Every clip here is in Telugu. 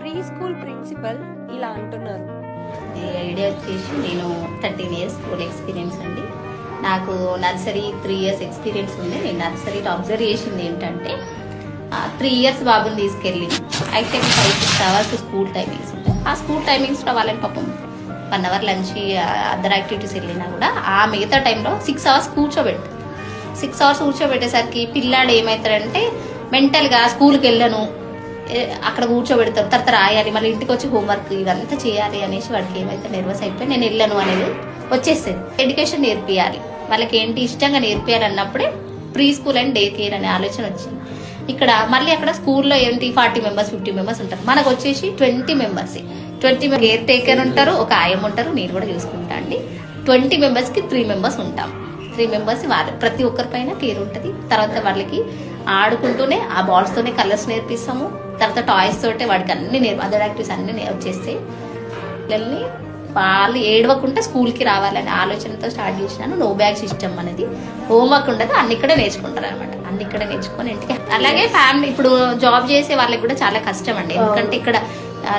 ప్రీ స్కూల్ ప్రిన్సిపల్ ఇలా అంటున్నారు. ఈ ఐడియా వచ్చేసి నేను 13 years స్కూల్ ఎక్స్పీరియన్స్ అండి. నాకు నర్సరీ 3 years ఎక్స్పీరియన్స్ ఉంది. నేను నర్సరీలో అబ్జర్వ్ చేసింది ఏంటంటే 3 years బాబుని తీసుకెళ్ళి అయితే 5-6 hours స్కూల్ టైమింగ్స్ ఉంటాయి. ఆ స్కూల్ టైమింగ్స్లో వాళ్ళని పాపం 1 hour లంచ్ అదర్ యాక్టివిటీస్ వెళ్ళినా కూడా ఆ మిగతా టైంలో 6 hours కూర్చోబెట్టు. 6 hours కూర్చోబెట్టేసరికి పిల్లాడు ఏమవుతాడంటే మెంటల్గా స్కూల్కి వెళ్ళను, అక్కడ కూర్చోబెడతారు, తర్వాత రాయాలి, మళ్ళీ ఇంటికి వచ్చి హోంవర్క్ ఇదంతా చేయాలి అనేసి వాడికి ఏమైతే నర్వస్ అయిపోయి నేను వెళ్ళను అనేది వచ్చేస్తుంది. ఎడ్యుకేషన్ నేర్పియాలి, వాళ్ళకి ఏంటి ఇష్టంగా నేర్పియాలి అన్నప్పుడే preschool and day care అనే ఆలోచన వచ్చింది. ఇక్కడ మళ్ళీ అక్కడ స్కూల్లో ఏంటి 40 members 50 members ఉంటారు, మనకు వచ్చేసి 20 members. 20 కేర్ టేకర్ ఉంటారు, ఒక ఆయం ఉంటారు, నేను కూడా చూసుకుంటా అండి. 20 members-కి 3 members ఉంటాం. 3 members వాళ్ళు ప్రతి ఒక్కరి పైన కేర్ ఉంటుంది. తర్వాత వాళ్ళకి ఆడుకుంటూనే ఆ బాల్స్తోనే కలర్స్ నేర్పిస్తాము. తర్వాత టాయ్స్ తోటే వాడికి అన్ని అదర్ యాక్టివిటీస్ అన్ని వచ్చేస్తాయి. పిల్లల్ని వాళ్ళు ఏడవకుండా స్కూల్కి రావాలనే ఆలోచనతో స్టార్ట్ చేసినాను. నో బ్యాగ్ సిస్టమ్ అనేది హోంవర్క్ ఉండదు, అన్ని ఇక్కడే నేర్చుకుంటారు అనమాట. అన్ని ఇక్కడే నేర్చుకొని ఇంటికి. అలాగే ఫ్యామిలీ ఇప్పుడు జాబ్ చేసే వాళ్ళకి కూడా చాలా కష్టం అండి, ఎందుకంటే ఇక్కడ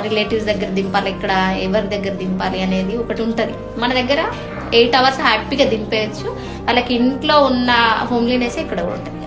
రిలేటివ్స్ దగ్గర దింపాలి, ఇక్కడ ఎవరి దగ్గర దింపాలి అనేది ఒకటి ఉంటుంది. మన దగ్గర 8 hours హ్యాపీగా దింపేయచ్చు. వాళ్ళకి ఇంట్లో ఉన్న హోమ్లీనెస్ ఇక్కడ ఉంటుంది.